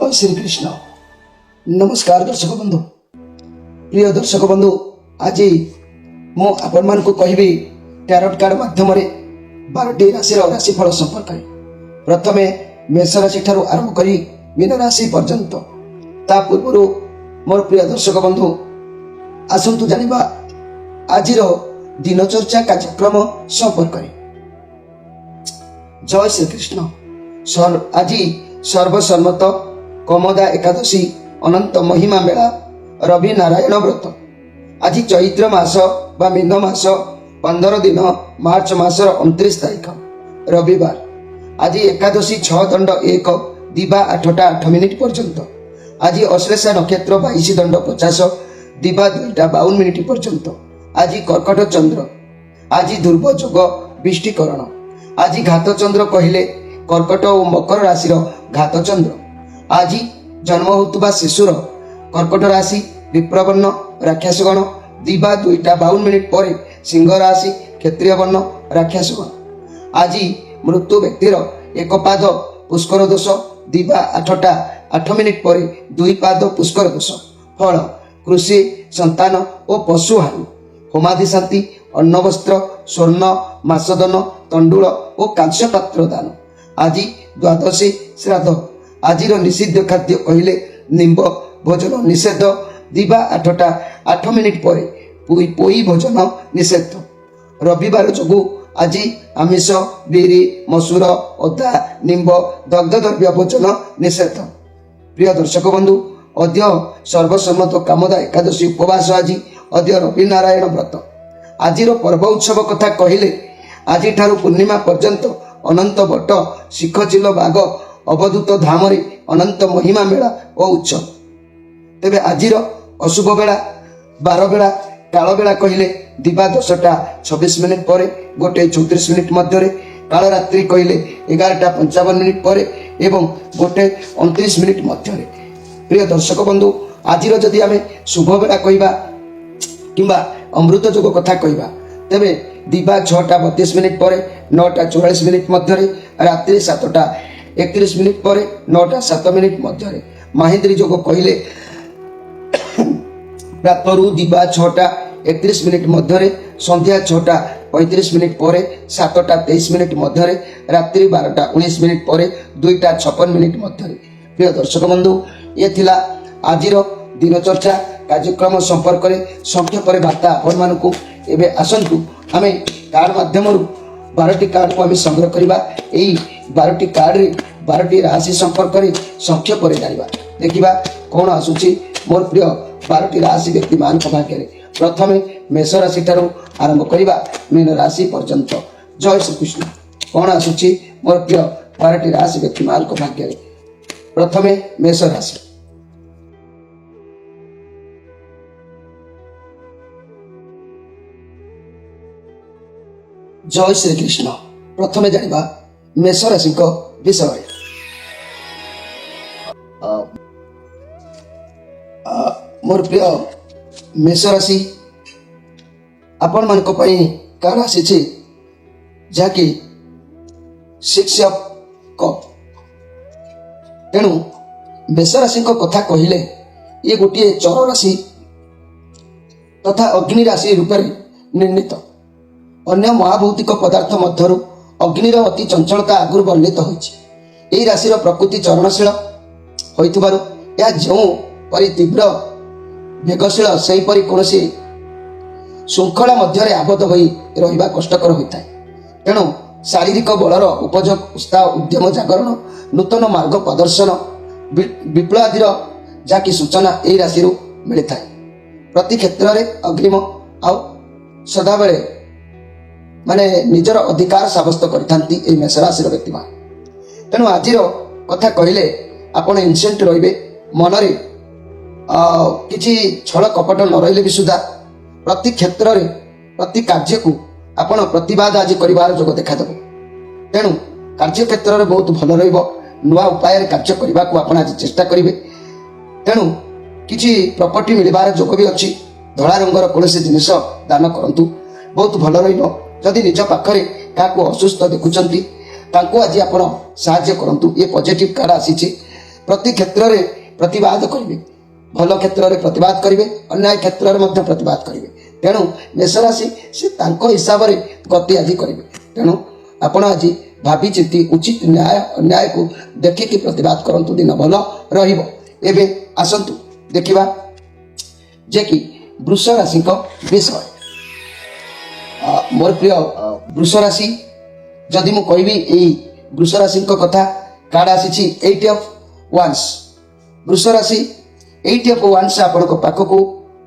श्री कृष्ण नमस्कार दर्शक बंधु प्रिय दर्शक बंधु आज मु आपण मान को कहबी टैरोट कार्ड माध्यम 12टी राशि राशिफल संपर्क प्रथमे मेष राशि ठारू आरंभ करी मीन राशि पर्यंत ता पूर्व मोर प्रिय दर्शक बंधु आसंतु जानिबा आजिर दिनचर्चा कार्यक्रम संपर्क। जय श्री कृष्ण। आज सर्वसम्मत कमदा एकादशी अनंत महिमा मेला रवि नारायण व्रत आज चैत्र मास बा मीन मास 15 दिन मार्च मासर 29 तारीख रविवार आज एकादशी 6 दंड 1 दिबा 8टा 8 मिनिट पर्यंत आज अश्लेषा नक्षत्र 22 दंड 50 दिबा 2टा 52 मिनिट पर्यंत आज कर्कट चंद्र आज ध्रुव जोग विष्टिकरण आज घात चंद्र कहले कर्कट और मकर राशि घात चंद्र आज जन्म होता शिशुर कर्कट राशि विप्रवर्ण राक्षसगण दिबा 2टा 52 मिनिट पर सिंह राशि क्षत्रिय वर्ण राक्षसगण आज मृत्यु व्यक्तिर एक पाद पुष्कर दोष दिबा 8टा 8 मिनिट पर 2 पाद पुष्कर दोष फल कृषि संतान और पशु हानि होमादि शांति अन्न वस्त्र स्वर्ण मासदन तंडुल और कांस्य पात्र दान आज द्वादशी श्राद्ध आज निषिद्ध खाद्य कहले निम्ब भोजन निषेध दिबा 8टा 8 मिनिट पर पोई भोजन निषेध रविवार जोगु आज आमिष बिरी मसूर अदा निम्ब दग्ध द्रव्य भोजन निषेध। प्रिय दर्शक बंधु अद्य सर्वसम्मत कामदा एकादशी उपवास आज अद्य रवि नारायण व्रत आजिर पर्व उत्सव कथा कहले आज ठारू पूर्णिमा पर्यंत अनंत बट शिखचिल बाग अवधूत धाम अनंत महिमा मेला और उत्सव तेबे आजिर अशुभ बेला 12 बेला काल बेला कहले दिबा 10टा 26 मिनिट पर 1:34 मिनिट मध्य काल रात्रि कहले 11टा 55 मिनिट पर एवं 1:29 मिनिट मध्य। प्रिय दर्शक बंधु आजिर जदि आमे शुभ बेला कहबा किंबा अमृत जोग कथा कहबा तेबे दिबा 6टा 32 मिनिट पर 9टा 44 मिनिट मध्य रात्रि 7टा 31 मिनिट पर 9टा 7 मिनिट मध्य माहिंद्री जोग कहले प्रातरु दिबा 6टा 31 मिनिट मध्य संध्या 6टा 35 मिनिट पर 7टा 23 मिनिट मध्य रात्रि 12टा 19 मिनिट पर 2टा 56 मिनिट मध्य। प्रिय दर्शक बंधु ये थिला आजिर दिनचर्चा कार्यक्रम संपर्क में संक्षेप वार्ता आपण मानकु एबे आसंतु आमे कार्ड माध्यम 12टी कार्ड को आमे संग्रह करबा। एई 12टी कार्ड रे 12टी राशि संपर्क में संक्षेप रे जानिबा देखिबा कोन आसुची मोर प्रिय 12टी राशि व्यक्ति मान भाग्य रे प्रथमे मेष राशि ठारू आरंभ करबा मीन राशि पर्यंत। जय श्री कृष्ण। कोन आसुची मोर प्रिय 12टी राशि व्यक्ति मान भाग्य रे प्रथमे मेष राशि जय श्री कृष्ण। प्रथमे जानिबा मेष राशि विषय मोर प्रिय मेष राशि आपण मान कार्ड आसी जहाँकि 6 ऑफ कप तेणु मेष राशि कथा कहले ये गोटे चर राशि तथा अग्नि राशि रूप निर्णीत अन्य महाभौतिक पदार्थ मध्यरु अग्निर अति चंचलता आगुर वर्णित होई राशि प्रकृति चरणशील होइथिबारु या जो परि तीव्र वेगशील सही परि कोनसी श्रृंखला मध्य आबद्ध होई रहिबा कष्टकर होइଥାଏ तेणु शारीरिक बलर उपयोग उत्साह उद्यम जागरण नूतन मार्ग प्रदर्शन विप्लव आदि जहाँकि सूचना यही राशि मिली था प्रति क्षेत्र में अग्रिम आउ सदाबले माने निजर अधिकार साब्यस्त करि मेष राशि व्यक्ति तेणु आज कथा कहले आपण इनसेंट रे मनरे किछि छल कपट न रहिले भी सुधा प्रति क्षेत्र में प्रति कार्य को आपण प्रतिवाद आज करिवार जोग देखा देबो तेणु कार्य क्षेत्र में बहुत भल रहिबो नुआ उपाय कार्य करने को आपण आज चेष्टा करेंगे तेणु किछि प्रॉपर्टी मिलबार जोग भी अच्छी धला रंगर कौन जिनिस दान करंतु बहुत भल रहिबो जदि निज पाखरे काको असुस्थ देखुचंती तांको आज आपण साहाय्य करंतु ये पॉजिटिव कार्ड आसीछि प्रति क्षेत्र में प्रतिवाद करेंगे, भल क्षेत्र में प्रतिवाद करेंगे, अन्याय क्षेत्र में प्रतिवाद करेंगे। तेणु मेष राशि से हिसाब से गति आज करेंगे। तेणु आपण आज भावी चिंती उचित न्याय अन्याय को देखिकी प्रतिवाद करंतु, दिन भल रहिबो। एबे आसंतु देखिबा जे कि वृष राशि विषय। मोर प्रिय वृष राशि जदि मु कहबी एई वृष राशि कथा, कार्ड आसी 8 ऑफ वांस। वृष राशि 8 ऑफ वांस आपण पाखकू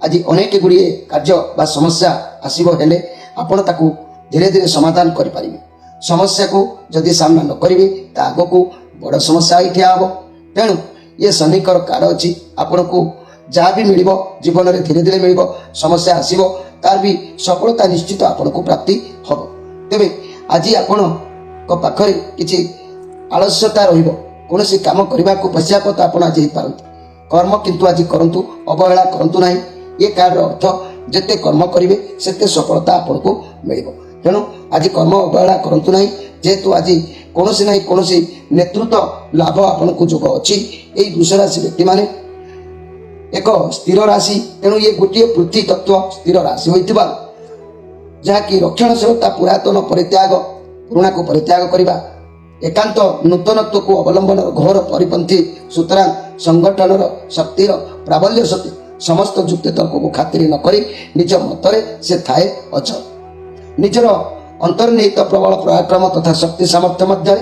आज अनेक गुड़िए कार्य बा समस्या आसीबो, हेले आपण ताकू धीरे धीरे समाधान करि परिबे। समस्या को जदि सामना न करेंगे तो आग को बड़ समस्या ही ठिया हम। तेणु ये शनिकर कार्ड अच्छी, आपन को जहाँ भी मिल जीवन में धीरे धीरे मिल, समस्या आसो तार भी सफलता निश्चित आपन को प्राप्ति हम। तेरे आज आपण पाखरे किसी आलस्यता कौन काम करने को पश्चात आप आज पारती कर्म, किंतु आज करूँ अवहेला करूँ ना। ये कार्ड अर्थ जिते कर्म करेंगे सेते सफलता आपन को मिल। तेणु आज कर्म अवहेला करूँ ना, जेहेतु आज कौन ना कौन नेतृत्व लाभ आपन को जोग अच्छी। यही वृष राशि व्यक्ति माने एक स्थिर राशि, तेणु ये गोटे पृथ्वी तत्व स्थिर राशि होता जहाँकि रक्षणशीलता, पुरातन परित्याग, पुराणा को परित्याग करने, एकांत नूतनत्व को अवलंबन घोर परिपंथी, सुतरां संगठन शक्तिर प्राबल्य शक्ति समस्त जुक्ति तर्क को खातिर न करी निज मतरे से थाए अचल। निजर अंतर्निहित प्रबल पराक्रम तथा शक्ति सामर्थ्य मध्य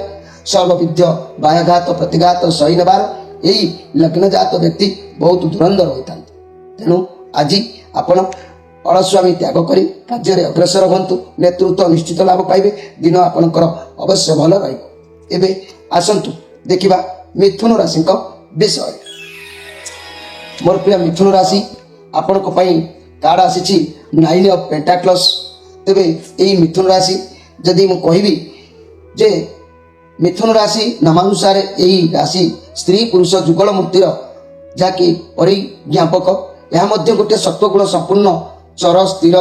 सर्वविद्य बाह्यघात प्रतिघात सही नेबार यही लग्नजात व्यक्ति बहुत धुरंधर होता। तेणु आज आपण अलस्वामी त्याग करी कार्य अग्रसर हूँ, नेतृत्व निश्चित लाभ पाइबे, दिन आपणकर अवश्य भल रहिबो। एबे आसंतु देखिबा मिथुन राशि विषय। मोर प्रिय मिथुन राशि आपण कार्ड आसी 9 ऑफ पेंटाक्लस। तेबे यही मिथुन राशि जदि मु कहबी जे मिथुन राशि नामानुसार यही राशि स्त्री पुरुष जुगल मूर्तिर जहाँकि परिज्ञापक, यह गोटे सत्वगुण संपूर्ण चर स्थिर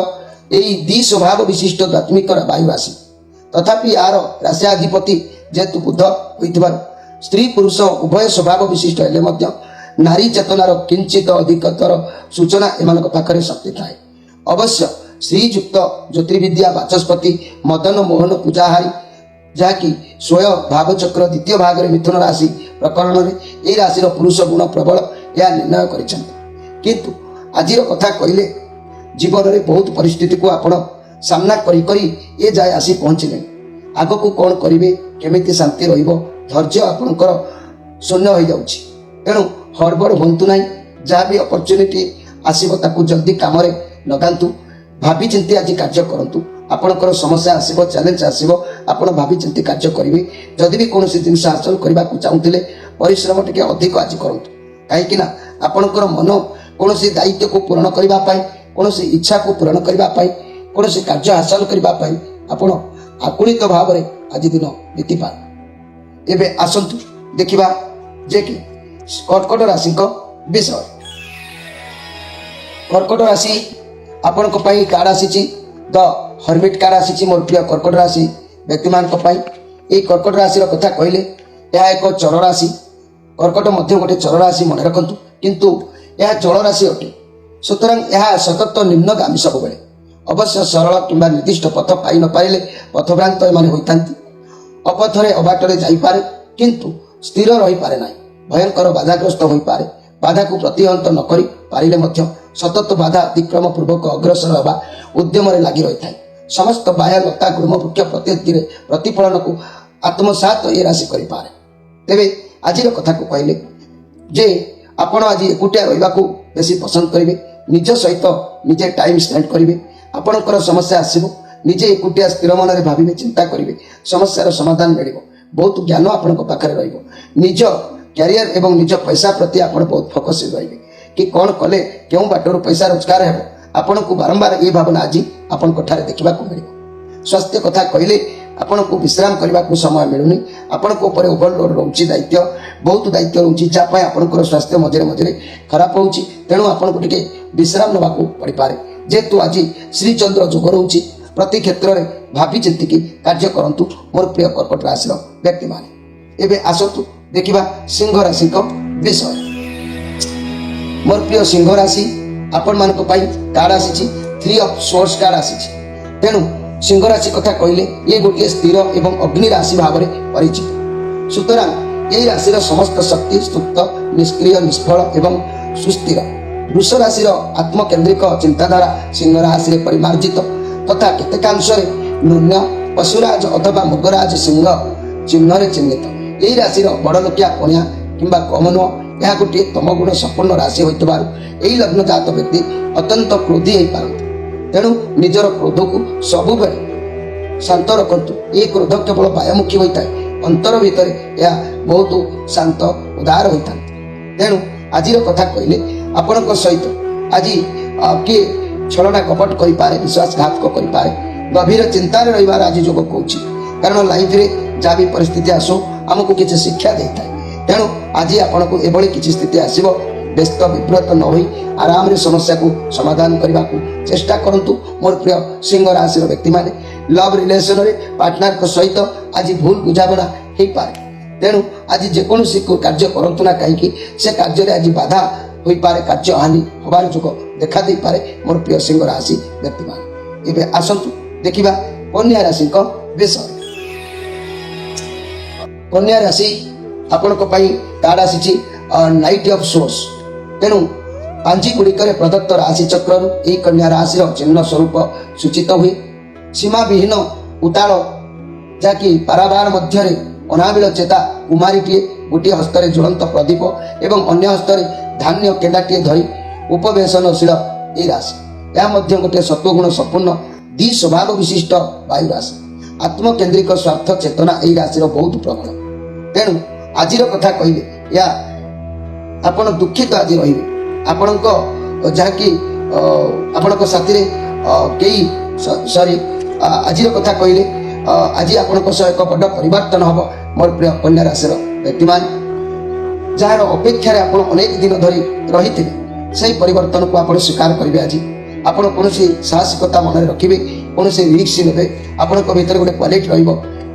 यही द्वि स्वभाव विशिष्ट दात्मिक वायु राशि। तथापि यार राशियाधिपति जेहेतु बुध होइथिबार स्त्री पुरुष उभय स्वभाव विशिष्ट हेले मध्य नारी चेतनार किंचित अधिकतर सूचना एमानक पाखरे शक्ति थाए। अवश्य श्रीयुक्त ज्योतिर्विद्या वाचस्पति मदन मोहन पूजाहारी जहाँकि स्वयं भावचक्र द्वितीय भाग में मिथुन राशि प्रकरण में यह राशि पुरुष गुण प्रबल यह निर्णय किंतु आज कथा कहले जीवन में बहुत परिस्थिति को आपण सामना करी ये जाए आसी पहुँचले। आग को कौन करेंगे, केमिति शांति धैर्य आपणकर शून्य हो जाउछि। तेणु हड़बड़ हूँ ना, जहाँ भी अपॉर्चुनिटी आसो ताकू जल्दी काम लगातु, भावी चिंती आज कार्य करूँ। आपणकर समस्या आसो, चैलेंज आसो, आपण भावी चिंती कार्य करेंगे। जदि भी कौन जिन हासिल करने को चाहूले परिश्रम टे अधिक आज करूँ, कहीं आपणकर मन कौन दायित्व को पूरण करने, कौन इच्छा को पूरण करने, कौन कार्य हासिल करने आपण आकुलित भाव में आज दिन बीती पाए। एबे आसंतु देखिबा जे कि कर्कट राशि विषय। कर्कट राशि आपण कार्ड आसी द हर्मिट कार्ड आसी। मोर प्रिय कर्कट राशि व्यक्ति मान कर्कट राशि कथा कहले यह एक चर राशि। कर्कट मध्य गोटे चर राशि मन रखु, किंतु यह जल राशि अटे, सुतरां यह सतत निम्नगामी सब बेले। अवश्य सरल किंबा निर्दिष्ट पथ पाई न पारे पथभ्रांत एमाने होइतांती। अपथरे अबाटरे जाइपारे किंतु स्थिर रही पारे नाही, भयंकर बाधाग्रस्त होई पारे। बाधा को प्रतिहत न करी पारिले मध्य सतत बाधा अतिक्रम पूर्वक अग्रसर होगा उद्यम लगी रही है। समस्त बाह्य लता गुरुम वृक्ष प्रत्येक प्रतिफलन को आत्मसात ये राशि करि पारे। तेबे आज कथा को कहले जे आपण आज एकुटिया रहिबा को बेसी पसंद करेंगे, निज सहित निजे टाइम स्पेंड करेंगे। आपणकर समस्या आसो, निजे एकुटिया स्थिर मन में भाविबे, चिंता करेंगे, समस्यार समाधान मिल। बहुत ज्ञान आपण पाखे निज कैरियर एवं निज पैसा प्रति आप बहुत फोकस रही कि कौन कले क्यों बाटर पैसा रोजगार है, आपण को बारंबार ये भावना आज आपण देखा मिल। स्वास्थ्य कथा कहले आपण को विश्राम करने को समय मिलूनी, आपण को ओवरलोड रोचे, दायित्व बहुत दायित्व रोचे जहाँ आपंकर स्वास्थ्य मझे मझे खराब हो। तेणु आपन को टिके विश्राम नवा पड़ पारे। जेहेतु आज श्रीचंद्र जोग रोचे, प्रति क्षेत्र में भावी चिंतिकी कार्य करंतु। मोर प्रिय कर्कट राशि व्यक्ति माने। एबे आसतु देखिबा सिंह राशि ବିଷୟ। ମୋର ପ୍ରିୟ ସିଂହ ରାଶି ଆପଣମାନଙ୍କ ପାଇଁ କାର୍ଡ ଆସିଛି, 3 ଅଫ୍ ସୋର୍ସ କାର୍ଡ ଆସିଛି। ତେଣୁ ସିଂହ ରାଶି କଥା କହିଲେ ଇଏ ଗୋଟିଏ ସ୍ଥିର ଏବଂ ଅଗ୍ନି ରାଶି ଭାବରେ ପରିଚିତ। ସୁତରାଂ ଏହି ରାଶିର ସମସ୍ତ ଶକ୍ତି ସୁପ୍ତ, ନିଷ୍କ୍ରିୟ, ନିଷ୍ଫଳ ଏବଂ ସୁସ୍ଥିର। ବୃଷ ରାଶିର ଆତ୍ମକେନ୍ଦ୍ରିକ ଚିନ୍ତାଧାରା ସିଂହ ରାଶିରେ ପରିମାର୍ଜିତ ତଥା କେତେକାଂଶରେ ନୂନ୍ୟ ପଶୁରାଜ ଅଥବା ମୃଗରାଜ ସିଂହ ଚିହ୍ନରେ ଚିହ୍ନିତ। ଏହି ରାଶିର ବଡ଼ ଲୋକିଆ କଣିଆ କିମ୍ବା କମ ନୁହଁ। ଏହା ଗୋଟିଏ ତମଗୁଣ ସମ୍ପନ୍ନ ରାଶି ହୋଇଥିବାରୁ ଏହି ଲଗ୍ନ ଜାତ ବ୍ୟକ୍ତି ଅତ୍ୟନ୍ତ କ୍ରୋଧୀ ହୋଇପାରନ୍ତି। ତେଣୁ ନିଜର କ୍ରୋଧକୁ ସବୁବେଳେ ଶାନ୍ତ ରଖନ୍ତୁ। ଏହି କ୍ରୋଧ କେବଳ ବାୟାମୁଖୀ ହୋଇଥାଏ, ଅନ୍ତର ଭିତରେ ଏହା ବହୁତ ଶାନ୍ତ ଉଦାର ହୋଇଥାନ୍ତି। ତେଣୁ ଆଜିର କଥା କହିଲେ ଆପଣଙ୍କ ସହିତ ଆଜି କିଏ ଛଳନା କପଟ କରିପାରେ, ବିଶ୍ୱାସଘାତକ କରିପାରେ, ଗଭୀର ଚିନ୍ତାରେ ରହିବାର ଆଜି ଯୋଗ କହୁଛି। କାରଣ ଲାଇଫରେ ଯାହା ବି ପରିସ୍ଥିତି ଆସୁ ଆମକୁ କିଛି ଶିକ୍ଷା ଦେଇଥାଏ। ତେଣୁ ଆଜି ଆପଣଙ୍କୁ ଏଭଳି କିଛି ସ୍ଥିତି ଆସିବ, ବ୍ୟସ୍ତ ବିବ୍ରତ ନ ହୋଇ ଆରାମରେ ସମସ୍ୟାକୁ ସମାଧାନ କରିବାକୁ ଚେଷ୍ଟା କରନ୍ତୁ। ମୋର ପ୍ରିୟ ସିଂହ ରାଶିର ବ୍ୟକ୍ତିମାନେ, ଲଭ୍ ରିଲେସନରେ ପାର୍ଟନରଙ୍କ ସହିତ ଆଜି ଭୁଲ ବୁଝାମଣା ହେଇପାରେ। ତେଣୁ ଆଜି ଯେକୌଣସି କାର୍ଯ୍ୟ କରନ୍ତୁ ନା କାହିଁକି ସେ କାର୍ଯ୍ୟରେ ଆଜି ବାଧା ହୋଇପାରେ, କାର୍ଯ୍ୟ ହାନି ହେବାର ଯୋଗ ଦେଖା ଦେଇପାରେ। ମୋର ପ୍ରିୟ ସିଂହ ରାଶି ବ୍ୟକ୍ତିମାନେ, ଏବେ ଆସନ୍ତୁ ଦେଖିବା କନ୍ୟା ରାଶିଙ୍କ ବିଷୟରେ। କନ୍ୟା ରାଶି ଆପଣଙ୍କ ପାଇଁ କାର୍ଡ ଆସିଛି ନାଇଟ୍ ଅଫ୍ ସୋର୍ସ। ତେଣୁ ପାଞ୍ଜି ଗୁଡ଼ିକରେ ପ୍ରଦତ୍ତ ରାଶି ଚକ୍ରରୁ ଏହି କନ୍ୟା ରାଶିର ଚିହ୍ନ ସ୍ୱରୂପ ସୂଚିତ ହୁଏ। ସୀମାବିହୀନ ଉତାଳ, ଯାହାକି ପାରାବାର ମଧ୍ୟରେ ଅନାବିଳ ଚେତା କୁମାରୀଟିଏ, ଗୋଟିଏ ହସ୍ତରେ ଜ୍ୱଳନ୍ତ ପ୍ରଦୀପ ଏବଂ ଅନ୍ୟ ହସ୍ତରେ ଧାନ୍ୟ କେଣ୍ଡାଟିଏ ଧରି ଉପବେଶନଶୀଳ ଏହି ରାଶି। ଏହା ମଧ୍ୟ ଗୋଟିଏ ସତ୍ୱଗୁଣ ସମ୍ପୂର୍ଣ୍ଣ ଦି ସ୍ୱଭାବ ବିଶିଷ୍ଟ ବାୟୁ ରାଶି। ଆତ୍ମକେନ୍ଦ୍ରିକ ସ୍ୱାର୍ଥ ଚେତନା ଏହି ରାଶିର ବହୁତ ପ୍ରବଳ। ତେଣୁ ଆଜିର କଥା କହିଲେ ଏହା ଆପଣ ଦୁଃଖିତ ଆଜି ରହିବେ। ଆପଣଙ୍କ ଯାହାକି ଆପଣଙ୍କ ସାଥିରେ କେହି ଆଜିର କଥା କହିଲେ ଆଜି ଆପଣଙ୍କ ସହ ଏକ ବଡ଼ ପରିବର୍ତ୍ତନ ହେବ। ମୋର ପ୍ରିୟ କନ୍ୟା ରାଶିର ବ୍ୟକ୍ତିମାନେ, ଯାହାର ଅପେକ୍ଷାରେ ଆପଣ ଅନେକ ଦିନ ଧରି ରହିଥିଲେ ସେହି ପରିବର୍ତ୍ତନକୁ ଆପଣ ସ୍ୱୀକାର କରିବେ। ଆଜି ଆପଣ କୌଣସି ସାହସିକତା ମନରେ ରଖିବେ, କୌଣସି ରିସ୍କ ନେବେ। ଆପଣଙ୍କ ଭିତରେ ଗୋଟେ କ୍ୱାଲିଟି ରହିବ।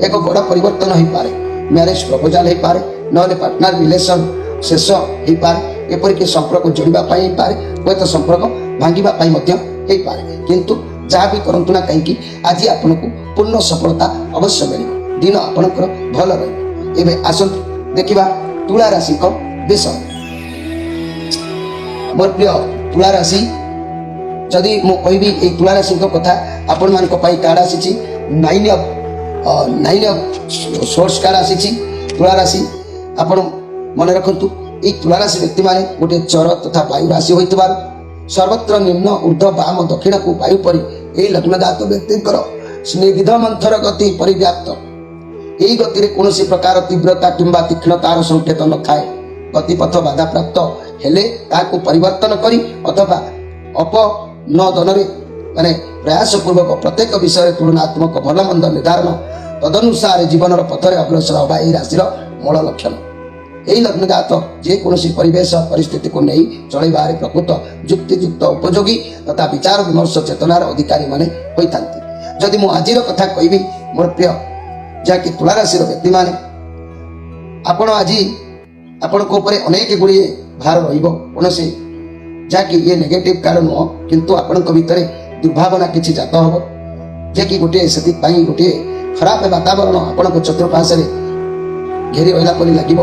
ଏକ ବଡ଼ ପରିବର୍ତ୍ତନ ହୋଇପାରେ, ମ୍ୟାରେଜ ପ୍ରପୋଜାଲ ହୋଇପାରେ, ନହେଲେ ପାର୍ଟନର ରିଲେସନ ଶେଷ ହୋଇପାରେ, ଏପରିକି ସମ୍ପର୍କ ଯୋଡ଼ିବା ପାଇଁ ହୋଇପାରେ, ହୁଏତ ସମ୍ପର୍କ ଭାଙ୍ଗିବା ପାଇଁ ମଧ୍ୟ ହୋଇପାରେ। କିନ୍ତୁ ଯାହା ବି କରନ୍ତୁ ନା କାହିଁକି ଆଜି ଆପଣଙ୍କୁ ପୂର୍ଣ୍ଣ ସଫଳତା ଅବଶ୍ୟ ମିଳିବ। ଦିନ ଆପଣଙ୍କର ଭଲ ରହିବ। ଏବେ ଆସନ୍ତୁ ଦେଖିବା ତୁଳା ରାଶିଙ୍କ ବିଷୟ। ମୋର ପ୍ରିୟ ତୁଳା ରାଶି, ଯଦି ମୁଁ କହିବି ଏଇ ତୁଳା ରାଶିଙ୍କ କଥା, ଆପଣମାନଙ୍କ ପାଇଁ କାର୍ଡ ଆସିଛି ନାଇନ୍ ଅଫ୍ ସୋର୍ସ କାର୍ଡ ଆସିଛି। ତୁଳା ରାଶି ଆପଣ ମନେ ରଖନ୍ତୁ, এই ତୁଳା ରାଶି ବ୍ୟକ୍ତିମାନେ ଗୋଟିଏ ଚର ତଥା ବାୟୁ ରାଶି ହୋଇଥିବାରୁ ସର୍ବତ୍ର ନିମ୍ନ ଉର୍ଦ୍ଧ୍ୱ ବାମ ଦକ୍ଷିଣକୁ ବାୟୁ ପରି ଏହି ଲଗ୍ନଜାତ ବ୍ୟକ୍ତିଙ୍କର ସ୍ନିଗ୍ଧ ମନ୍ଥର ଗତି ପରିବ୍ୟାପ୍ତ। ଏହି ଗତିରେ କୌଣସି ପ୍ରକାର ତୀବ୍ରତା କିମ୍ବା ତୀକ୍ଷ୍ଣତାର ସଂକେତ ନଥାଏ। ଗତିପଥ ବାଧାପ୍ରାପ୍ତ ହେଲେ ତାହାକୁ ପରିବର୍ତ୍ତନ କରି ଅଥବା ଅପନୋଦନରେ ପ୍ରୟାସପୂର୍ବକ ପ୍ରତ୍ୟେକ ବିଷୟରେ ତୁଳନାତ୍ମକ ଭଲ ମନ୍ଦ ନିର୍ଦ୍ଧାରଣ, ତଦନୁସାରେ ଜୀବନର ପଥରେ ଅଗ୍ରସର ହେବା ଏହି ରାଶିର ମୂଳ ଲକ୍ଷଣ। ଏହି ଲଗ୍ନଜାତ ଯେକୌଣସି ପରିବେଶ ପରିସ୍ଥିତିକୁ ନେଇ ଚଳିବାରେ ପ୍ରକୃତ ଯୁକ୍ତିଯୁକ୍ତ ଉପଯୋଗୀ ତଥା ବିଚାର ବିମର୍ଶ ଚେତନାର ଅଧିକାରୀମାନେ ହୋଇଥାନ୍ତି। ଯଦି ମୁଁ ଆଜିର କଥା କହିବି ମୋର ପ୍ରିୟ ଯାହାକି ତୁଳା ରାଶିର ବ୍ୟକ୍ତିମାନେ, ଆପଣ ଆଜି ଆପଣଙ୍କ ଉପରେ ଅନେକ ଗୁଡ଼ିଏ ଭାର ରହିବ। କୌଣସି ଯାହାକି ଇଏ ନେଗେଟିଭ କାର୍ଡ ନୁହଁ, କିନ୍ତୁ ଆପଣଙ୍କ ଭିତରେ ଦୁର୍ଭାବନା କିଛି ଜାତ ହେବ, ଯାହାକି ଗୋଟିଏ ସେଥିପାଇଁ ଗୋଟିଏ ଖରାପ ବାତାବରଣ ଆପଣଙ୍କ ଚତୁଃପାର୍ଶ୍ୱରେ ଘେରି ରହିଲା ପରି ଲାଗିବ।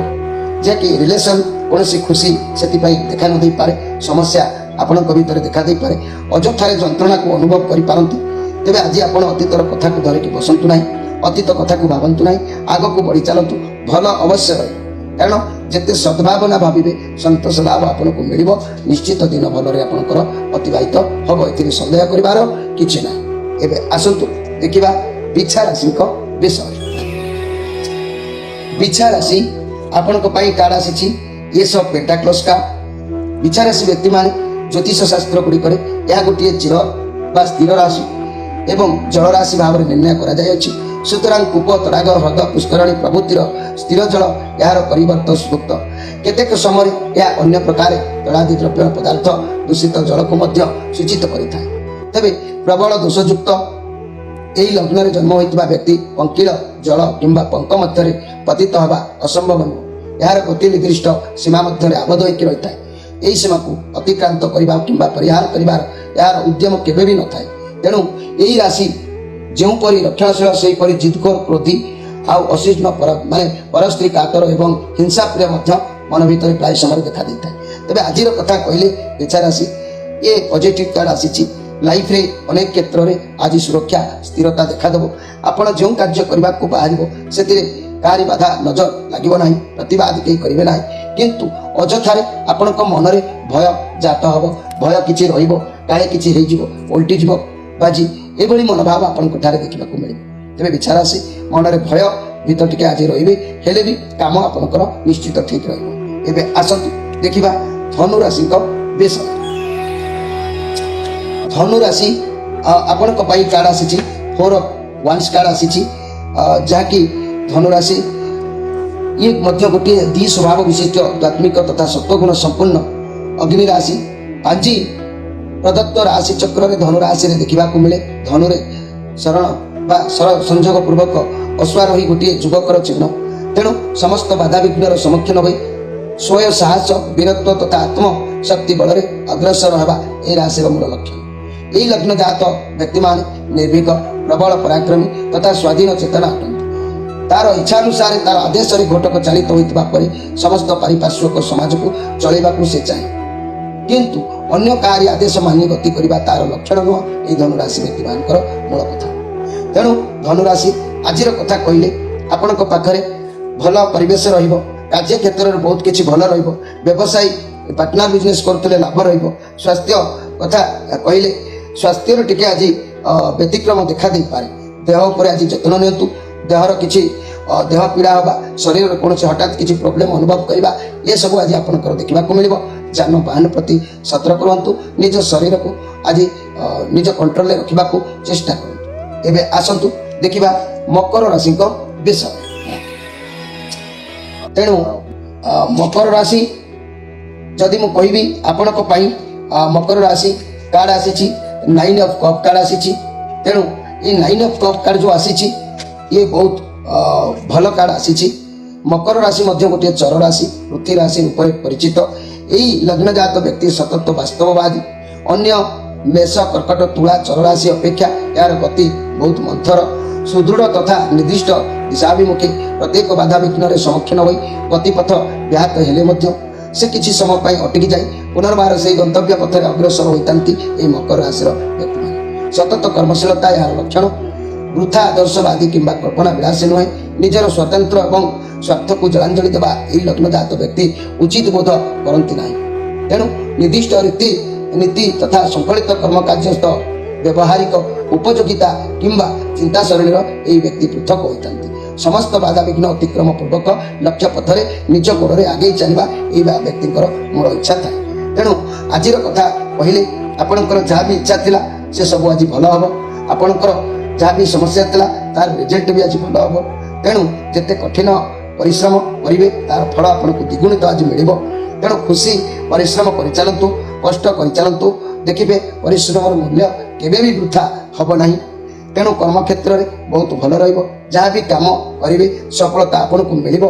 ଯାହାକି ରିଲେସନ କୌଣସି ଖୁସି ସେଥିପାଇଁ ଦେଖା ନ ଦେଇପାରେ, ସମସ୍ୟା ଆପଣଙ୍କ ଭିତରେ ଦେଖା ଦେଇପାରେ, ଅଯଥାରେ ଯନ୍ତ୍ରଣାକୁ ଅନୁଭବ କରିପାରନ୍ତି। ତେବେ ଆଜି ଆପଣ ଅତୀତର କଥାକୁ ଧରିକି ବସନ୍ତୁ ନାହିଁ, ଅତୀତ କଥାକୁ ଭାବନ୍ତୁ ନାହିଁ, ଆଗକୁ ବଢ଼ି ଚାଲନ୍ତୁ। ଭଲ ଅବଶ୍ୟ ରହିବ, କାରଣ ଯେତେ ସଦ୍ଭାବନା ଭାବିବେ ସନ୍ତୋଷ ଲାଭ ଆପଣଙ୍କୁ ମିଳିବ। ନିଶ୍ଚିତ ଦିନ ଭଲରେ ଆପଣଙ୍କର ଅତିବାହିତ ହେବ, ଏଥିରେ ସନ୍ଦେହ କରିବାର କିଛି ନାହିଁ। ଏବେ ଆସନ୍ତୁ ଦେଖିବା ବିଛା ରାଶିଙ୍କ ବିଷୟରେ। ବିଛା ରାଶି ଆପଣଙ୍କ ପାଇଁ କାର୍ଡ ଆସିଛି ଏସ୍ ଅଫ୍ ପେଣ୍ଟାକ୍ଲସ୍ କାର୍ଡ। ବିଛା ରାଶି ବ୍ୟକ୍ତିମାନେ ଜ୍ୟୋତିଷ ଶାସ୍ତ୍ର ଗୁଡ଼ିକରେ ଏହା ଗୋଟିଏ ଚିର ବା ସ୍ଥିର ରାଶି ଏବଂ ଜଳରାଶି ଭାବରେ ନିର୍ଣ୍ଣୟ କରାଯାଇଅଛି। ସୁତରାଂ କୂପ, ତଡ଼ାଗ, ହ୍ରଦ, ପୁଷ୍କରଣୀ ପ୍ରଭୃତିର ସ୍ଥିର ଜଳ ଏହାର ପରିବର୍ତ୍ତ ସୁକ୍ତ। କେତେକ ସମୟରେ ଏହା ଅନ୍ୟ ପ୍ରକାର ତୈଳାଦି ଦ୍ରବ୍ୟ ପଦାର୍ଥ ଦୂଷିତ ଜଳକୁ ମଧ୍ୟ ସୂଚିତ କରିଥାଏ। ତେବେ ପ୍ରବଳ ଦୋଷଯୁକ୍ତ ଏହି ଲଗ୍ନରେ ଜନ୍ମ ହୋଇଥିବା ବ୍ୟକ୍ତି ପଙ୍କିଳ ଜଳ କିମ୍ବା ପଙ୍କ ମଧ୍ୟରେ ପତିତ ହେବା ଅସମ୍ଭବ ନୁହେଁ। ଏହାର ଗତି ନିର୍ଦ୍ଦିଷ୍ଟ ସୀମା ମଧ୍ୟରେ ଆବଦ୍ଧ ହୋଇକି ରହିଥାଏ। ଏହି ସୀମାକୁ ଅତିକ୍ରାନ୍ତ କରିବା କିମ୍ବା ପରିହାର କରିବାର ଏହାର ଉଦ୍ୟମ କେବେ ବି ନଥାଏ। ତେଣୁ ଏହି ରାଶି ଯେଉଁପରି ରକ୍ଷଣଶୀଳ ସେହିପରି ଜିଦଖୋର, କ୍ରୋଧୀ ଆଉ ଅସହିଷ୍ଣୁ ପରସ୍ତ୍ରୀ କାତର ଏବଂ ହିଂସାପ୍ରିୟ ମଧ୍ୟ ମନ ଭିତରେ ପ୍ରାୟ ସମୟରେ ଦେଖା ଦେଇଥାଏ। ତେବେ ଆଜିର କଥା କହିଲେ ବିଛା ରାଶି ଏ ପଜିଟିଭ୍ କାର୍ଡ ଆସିଛି। ଲାଇଫ୍ରେ ଅନେକ କ୍ଷେତ୍ରରେ ଆଜି ସୁରକ୍ଷା ସ୍ଥିରତା ଦେଖାଦେବ। ଆପଣ ଯେଉଁ କାର୍ଯ୍ୟ କରିବାକୁ ବାହାରିବ ସେଥିରେ କାହାରି ବାଧା ନଜର ଲାଗିବ ନାହିଁ, ପ୍ରତିବାଦ କେହି କରିବେ ନାହିଁ। କିନ୍ତୁ ଅଯଥାରେ ଆପଣଙ୍କ ମନରେ ଭୟ ଜାତ ହେବ, ଭୟ କିଛି ରହିବ, କାଳେ କିଛି ହେଇଯିବ, ଓଲଟିଯିବ ବାଜି, ଏଭଳି ମନୋଭାବ ଆପଣଙ୍କ ଠାରେ ଦେଖିବାକୁ ମିଳିବ। ତେବେ ବିଛା ରାଶି ମନରେ ଭୟ ଭିତ ଟିକେ ଆଜି ରହିବେ, ହେଲେ ବି କାମ ଆପଣଙ୍କର ନିଶ୍ଚିତ ଠିକ୍ ରହିବ। ଏବେ ଆସନ୍ତୁ ଦେଖିବା ଧନୁ ରାଶିଙ୍କ ବିଷୟ। ଧନୁ ରାଶି ଆପଣଙ୍କ ପାଇଁ କାର୍ଡ ଆସିଛି 4 of Wands କାର୍ଡ ଆସିଛି, ଯାହାକି ଧନୁ ରାଶି ଇଏ ମଧ୍ୟ ଗୋଟିଏ ଦି ସ୍ୱଭାବ ବିଶିଷ୍ଟ ଆତ୍ମିକ ତଥା ସତ୍ୱଗୁଣ ସମ୍ପୂର୍ଣ୍ଣ ଅଗ୍ନି ରାଶି। ଆଜି ପ୍ରଦତ୍ତ ରାଶି ଚକ୍ରରେ ଧନୁ ରାଶିରେ ଦେଖିବାକୁ ମିଳେ ଧନୁରେ ଶରଣ ବା ସଂଯୋଗ ପୂର୍ବକ ଅଶ୍ୱାରୋହୀ ଗୋଟିଏ ଯୁବକର ଚିହ୍ନ। ତେଣୁ ସମସ୍ତ ବାଧାବିଘ୍ନର ସମ୍ମୁଖୀନ ହୋଇ ସ୍ୱୟ ସାହସ, ବୀରତ୍ୱ ତଥା ଆତ୍ମଶକ୍ତି ବଳରେ ଅଗ୍ରସର ହେବା ଏହି ରାଶିର ମୂଳ ଲକ୍ଷ୍ୟ। ଏହି ଲଗ୍ନ ଜାତ ବ୍ୟକ୍ତିମାନେ ନିର୍ଭୀକ, ପ୍ରବଳ ପରାକ୍ରମୀ ତଥା ସ୍ୱାଧୀନ ଚେତନା ଅଟନ୍ତି। ତାର ଇଚ୍ଛାନୁସାରେ ତାର ଆଦେଶରେ ଘଟକ ଚାଳିତ ହୋଇଥିବା ପରେ ସମସ୍ତ ପାରିପାର୍ଶ୍ୱିକ ସମାଜକୁ ଚଳାଇବାକୁ ସେ ଚାହେଁ। କିନ୍ତୁ ଅନ୍ୟ କାହାରି ଆଦେଶ ମାନି ଗତି କରିବା ତାର ଲକ୍ଷଣ ନୁହଁ ଏହି ଧନୁରାଶି ବ୍ୟକ୍ତିମାନଙ୍କର ମୂଳ କଥା। ତେଣୁ ଧନୁରାଶି ଆଜିର କଥା କହିଲେ ଆପଣଙ୍କ ପାଖରେ ଭଲ ପରିବେଶ ରହିବ, କାର୍ଯ୍ୟକ୍ଷେତ୍ରରେ ବହୁତ କିଛି ଭଲ ରହିବ, ବ୍ୟବସାୟୀ ପାର୍ଟନର ବିଜନେସ୍ କରୁଥିଲେ ଲାଭ ରହିବ। ସ୍ୱାସ୍ଥ୍ୟ କଥା କହିଲେ ସ୍ୱାସ୍ଥ୍ୟର ଟିକେ ଆଜି ବ୍ୟତିକ୍ରମ ଦେଖା ଦେଇପାରେ। ଦେହ ଉପରେ ଆଜି ଯତ୍ନ ନିଅନ୍ତୁ। ଦେହର କିଛି ଦେହ ପୀଡ଼ା ହେବା, ଶରୀରରେ କୌଣସି ହଠାତ୍ କିଛି ପ୍ରୋବ୍ଲେମ୍ ଅନୁଭବ କରିବା, ଏସବୁ ଆଜି ଆପଣଙ୍କର ଦେଖିବାକୁ ମିଳିବ। ଯାନବାହନ ପ୍ରତି ସତର୍କ ରୁହନ୍ତୁ। ନିଜ ଶରୀରକୁ ଆଜି ନିଜ କଣ୍ଟ୍ରୋଲରେ ରଖିବାକୁ ଚେଷ୍ଟା କରନ୍ତୁ। ଏବେ ଆସନ୍ତୁ ଦେଖିବା ମକର ରାଶିଙ୍କ ବିଷୟ। ତେଣୁ ମକର ରାଶି ଯଦି ମୁଁ କହିବି ଆପଣଙ୍କ ପାଇଁ ମକର ରାଶି କାର୍ଡ ଆସିଛି 9 of Cup କାର୍ଡ ଆସିଛି। ତେଣୁ ଏ 9 of Cup କାର୍ଡ ଯେଉଁ ଆସିଛି ଇଏ ବହୁତ ଭଲ କାର୍ଡ ଆସିଛି। ମକର ରାଶି ମଧ୍ୟ ଗୋଟିଏ ଚର ରାଶି, ପୃଥ୍ୱୀ ରାଶି ରୂପରେ ପରିଚିତ। ଏହି ଲଗ୍ନଜାତ ବ୍ୟକ୍ତି ସତତ ବାସ୍ତବବାଦୀ। ଅନ୍ୟ ମେଷ, କର୍କଟ, ତୁଳା, ଚର ରାଶି ଅପେକ୍ଷା ଏହାର ଗତି ବହୁତ ମନ୍ଥର, ସୁଦୃଢ଼ ତଥା ନିର୍ଦ୍ଦିଷ୍ଟ ଦିଶାଭିମୁଖୀ। ପ୍ରତ୍ୟେକ ବାଧାବିଘ୍ନରେ ସମ୍ମୁଖୀନ ହୋଇ ଗତିପଥ ବ୍ୟାହତ ହେଲେ ମଧ୍ୟ ସେ କିଛି ସମୟ ପାଇଁ ଅଟକି ଯାଇ ପୁନର୍ବାର ସେହି ଗନ୍ତବ୍ୟ ପଥରେ ଅଗ୍ରସର ହୋଇଥାନ୍ତି ଏହି ମକର ରାଶିର ବ୍ୟକ୍ତିମାନେ। ସତତ କର୍ମଶୀଳତା ଏହାର ଲକ୍ଷଣ। ବୃଥା ଆଦର୍ଶବାଦୀ କିମ୍ବା କଳ୍ପନା ବିଳାସୀ ନୁହେଁ। ନିଜର ସ୍ୱତନ୍ତ୍ର ଏବଂ ସ୍ୱାର୍ଥକୁ ଜଳାଞ୍ଜଳି ଦେବା ଏହି ଲଗ୍ନଜାତ ବ୍ୟକ୍ତି ଉଚିତ ବୋଧ କରନ୍ତି ନାହିଁ। ତେଣୁ ନିର୍ଦ୍ଦିଷ୍ଟ ନୀତି ତଥା ଶୃଙ୍ଖଳିତ କର୍ମକାର୍ଯ୍ୟସ୍ଥ ବ୍ୟବହାରିକ ଉପଯୋଗିତା କିମ୍ବା ଚିନ୍ତାଶୈଳୀର ଏହି ବ୍ୟକ୍ତି ପୃଥକ ହୋଇଥାନ୍ତି। ସମସ୍ତ ବାଧାବିଘ୍ନ ଅତିକ୍ରମ ପୂର୍ବକ ଲକ୍ଷ୍ୟ ପଥରେ ନିଜ ଗୋଡ଼ରେ ଆଗେଇ ଚାଲିବା ଏହି ବ୍ୟକ୍ତିଙ୍କର ମୂଳ ଇଚ୍ଛା ଥାଏ। ତେଣୁ ଆଜିର କଥା କହିଲେ ଆପଣଙ୍କର ଯାହା ବି ଇଚ୍ଛା ଥିଲା ସେ ସବୁ ଆଜି ଭଲ ହେବ। ଆପଣଙ୍କର ଯାହା ବି ସମସ୍ୟା ଥିଲା ତାର ରେଜଲ୍ଟ ବି ଆଜି ଭଲ ହେବ। ତେଣୁ ଯେତେ କଠିନ ପରିଶ୍ରମ କରିବେ ତାର ଫଳ ଆପଣଙ୍କୁ ଦ୍ୱିଗୁଣିତ ଆଜି ମିଳିବ। ତେଣୁ ଖୁସି ପରିଶ୍ରମ କରିଚାଲନ୍ତୁ, କଷ୍ଟ କରିଚାଲନ୍ତୁ, ଦେଖିବେ ପରିଶ୍ରମର ମୂଲ୍ୟ କେବେ ବି ବୃଥା ହେବ ନାହିଁ। ତେଣୁ କର୍ମକ୍ଷେତ୍ରରେ ବହୁତ ଭଲ ରହିବ। ଯାହା ବି କାମ କରିବେ ସଫଳତା ଆପଣଙ୍କୁ ମିଳିବ।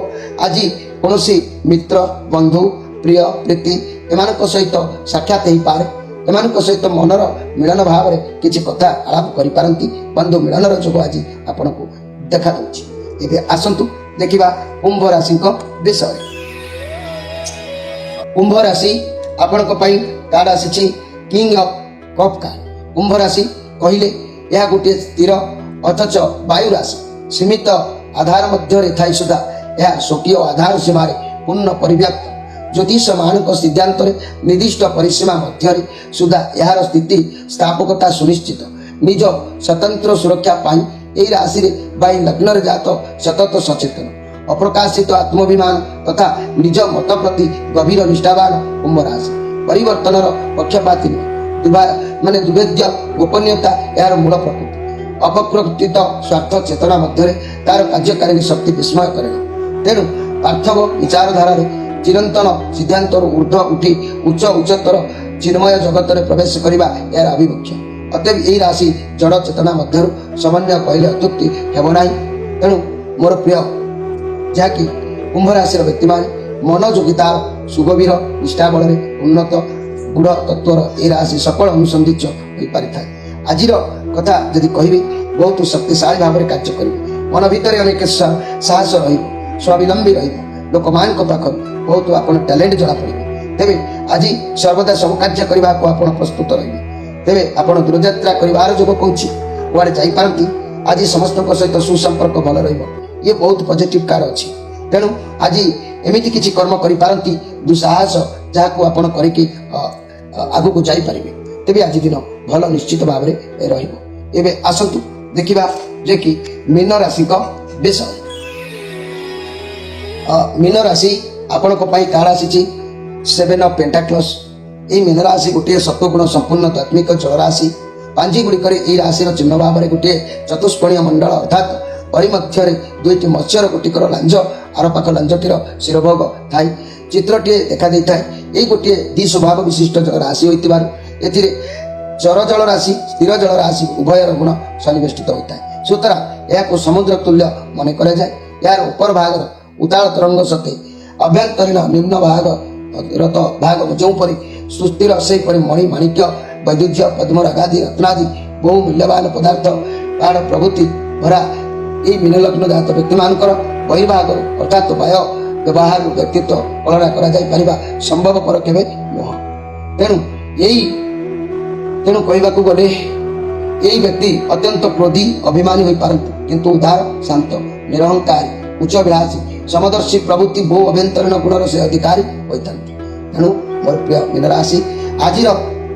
ଆଜି କୌଣସି ମିତ୍ର, ବନ୍ଧୁ, ପ୍ରିୟ, ପ୍ରୀତି ଏମାନଙ୍କ ସହିତ ସାକ୍ଷାତ ହେଇପାରେ। ଏମାନଙ୍କ ସହିତ ମନର ମିଳନ ଭାବରେ କିଛି କଥା ଆଳାପ କରିପାରନ୍ତି। ବନ୍ଧୁ ମିଳନର ଯୋଗ ଆଜି ଆପଣଙ୍କୁ ଦେଖାଦେଉଛି। ଏବେ ଆସନ୍ତୁ ଦେଖିବା କୁମ୍ଭ ରାଶିଙ୍କ ବିଷୟରେ। କୁମ୍ଭ ରାଶି ଆପଣଙ୍କ ପାଇଁ କାର୍ଡ ଆସିଛି କିଙ୍ଗ ଅଫ୍ କପ୍ କାର୍ଡ। କୁମ୍ଭ ରାଶି କହିଲେ ଏହା ଗୋଟିଏ ସ୍ଥିର ଅଥଚ ବାୟୁ ରାଶି। ସୀମିତ ଆଧାର ମଧ୍ୟରେ ଥାଇ ସୁଦ୍ଧା ଏହା ସ୍ୱକୀୟ ଆଧାର ସୀମାରେ ପୂର୍ଣ୍ଣ ପରିବ୍ୟାପ୍ତ। ଜ୍ୟୋତିଷମାନଙ୍କ ସିଦ୍ଧାନ୍ତରେ ନିର୍ଦ୍ଦିଷ୍ଟ ପରିସୀମା ମଧ୍ୟରେ ସୁଦ୍ଧା ଏହାର ସ୍ଥିତି ସ୍ଥାପକତା ସୁନିଶ୍ଚିତ। ନିଜ ସ୍ୱତନ୍ତ୍ର ସୁରକ୍ଷା ପାଇଁ ଏହି ରାଶିରେ ବା ଏହି ଲଗ୍ନରେ ଜାତ ସତତ ସଚେତନ, ଅପ୍ରକାଶିତ ଆତ୍ମାଭିମାନ ତଥା ନିଜ ମତ ପ୍ରତି ଗଭୀର ନିଷ୍ଠାବାନ କୁମ୍ଭ ରାଶି। ପରିବର୍ତ୍ତନର ପକ୍ଷପାତୀ ଦୁର୍ଭେଦ୍ୟ ଗୋପନୀୟତା ଏହାର ମୂଳ ପ୍ରକୃତି। ଅପପ୍ରକୃତିତ ସ୍ୱାର୍ଥ ଚେତନା ମଧ୍ୟରେ ତାର କାର୍ଯ୍ୟକାରିଣୀ ଶକ୍ତି ବିସ୍ମୟ କରେ। ତେଣୁ ପାର୍ଥବ ବିଚାରଧାରାରେ ଚିରନ୍ତନ ସିଦ୍ଧାନ୍ତରୁ ଊର୍ଦ୍ଧ୍ୱ ଉଠି ଉଚ୍ଚତର ଚିନ୍ମୟ ଜଗତରେ ପ୍ରବେଶ କରିବା ଏହାର ଆଭିମୁଖ୍ୟ। ଅତଏବ ଏହି ରାଶି ଜଡ଼ ଚେତନା ମଧ୍ୟରୁ ସମନ୍ୱୟ କହିଲେ ଅତ୍ୟୁକ୍ତି ହେବ ନାହିଁ। ତେଣୁ ମୋର ପ୍ରିୟ ଯାହାକି କୁମ୍ଭ ରାଶିର ବ୍ୟକ୍ତିମାନେ मनोयोगिता सुगभीर निष्ठा बल उन्नत गुड़ तत्वर ए राशि सकल अनुसंधित हो पारि था। आज कथा जदि कहबी बहुत शक्तिशाली भाव में कार्य कर मन भितर अनेक साहस स्वावलंबी लोक मान पाखर बहुत आप टैलेंट जमा पड़े तेरे आज सर्वदा सब कार्य करने को आप प्रस्तुत रही तेरे आप दूरयात्रा कर जो कौन कुआड़े जापारती आज समस्त सहित सुसंपर्क भल ये बहुत पॉजिटिव कार अच्छी तेणु आज एमती किसी कर्म करती दुस्साहस जहाँ को आप आग को जापारे तेरे आज दिन भल निश्चित भाव में रही आसतु देखा जे कि मीन राशि विषय मीन राशि आपण कार्ड आसी 7 ऑफ पेंटाक्लस ये मीन राशि गोटे सत्वगुण संपूर्ण तात्मिक जल राशि पांजी गुड़िक राशि चिन्ह भाव में गोटे चतुष्कोणीय मंडल अर्थात परिमध्य दुईटी मत्स्यर गोटिकर लांज आर पाख लांजटीर शिरोभोग थाई चित्रटीए देखा था ये गोटे दि स्वभाव विशिष्ट जल राशि होता चर जल राशि स्थिर जल राशि उभयर गुण सन्निवेष्टित होता है सुतरा यह समुद्र तुल्य मन कर यार उपर भाग उताल तरंग सते अभ्यंतरीण निम्न भाग रत भाग जोपरी सुस्थिर से मणि माणिक्य वैदुज्य पद्म रागादि रत्नादि बहु मूल्यवान पदार्थ बाण प्रभृति भरा ये मीन लग्न जात व्यक्ति मानकर बहिर्भाग अर्थात वाय व्यवहार व्यक्तित्व कलना करा संभवपर केवे नुह तेणु यही तेणु कहवाक गले यही व्यक्ति अत्यंत क्रोधी अभिमानी हो पारती किंतु उदार शांत निरहंकारी उच्चभिलाषी समदर्शी प्रवृत्ति बहु अभ्यंतरीण गुणर से अधिकारी होता तेणु मोर प्रिय मीन राशि आज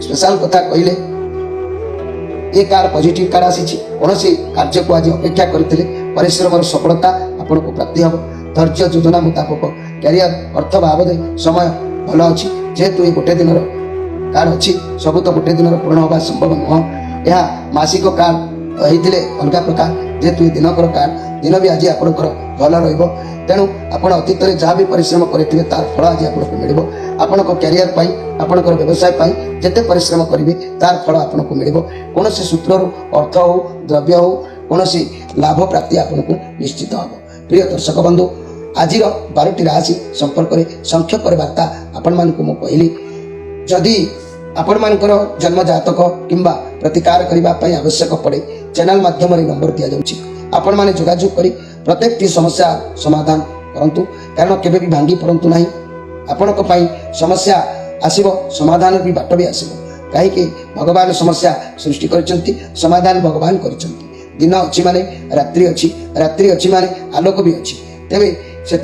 स्पेशल कथा कहले ये कार पॉजिटिव कार आसी कौन कार्य को आज अपेक्षा करते परिश्रम सफलता आपन को प्राप्ति हम धैर्य योजना मुताबक कैरियर अर्थ बाबद समय भल अच्छी जेहेतु ये गोटे दिन कार्ड अच्छी सब तो गोटे दिन पूर्ण होगा संभव नुह यह मासिक कार्ड होते अलग प्रकार जेहेतु ये दिनकर कार्ड दिन भी आज आपंकर भल रेणु आप अतीत में जहाँ भी परिश्रम करेंगे तार फल आज आपको मिल आपण कैरियर आपंकर व्यवसाय जिते परिश्रम करेंगे तार फल आपको मिल कौन सूत्र अर्थ हो द्रव्य हो कौन लाभ प्राप्ति आपको निश्चित हम प्रिय दर्शक बंधु आज 12टी राशि संपर्क में संक्षेप वार्ता आपण मान कहली जदि आपण मानकर जन्म जातक किंबा प्रतिकार करने आवश्यक पड़े चैनल माध्यम नंबर दि जाऊँगी आपण मैंने जोगाजोग कर प्रत्येक टी समस्या समाधान करंतु कारण केबे भी भांगी पड़तु ना आपण समस्या आसब समाधान भी बाट भी आसब कहीं भगवान समस्या सृष्टि करचंती समाधान भगवान करचंती दिन अच्छी माने रात्रि अच्छी माने आलोक भी अच्छी तेरे से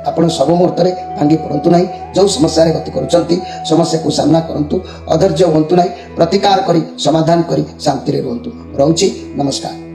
आपण सब मुहूर्त में भांगी पड़तु ना जो समस्या गति करुँच समस्या को सामना करूँ अधैर्य हूँ ना प्रतिकार करी समाधान करी शांति रुहतु रोची नमस्कार।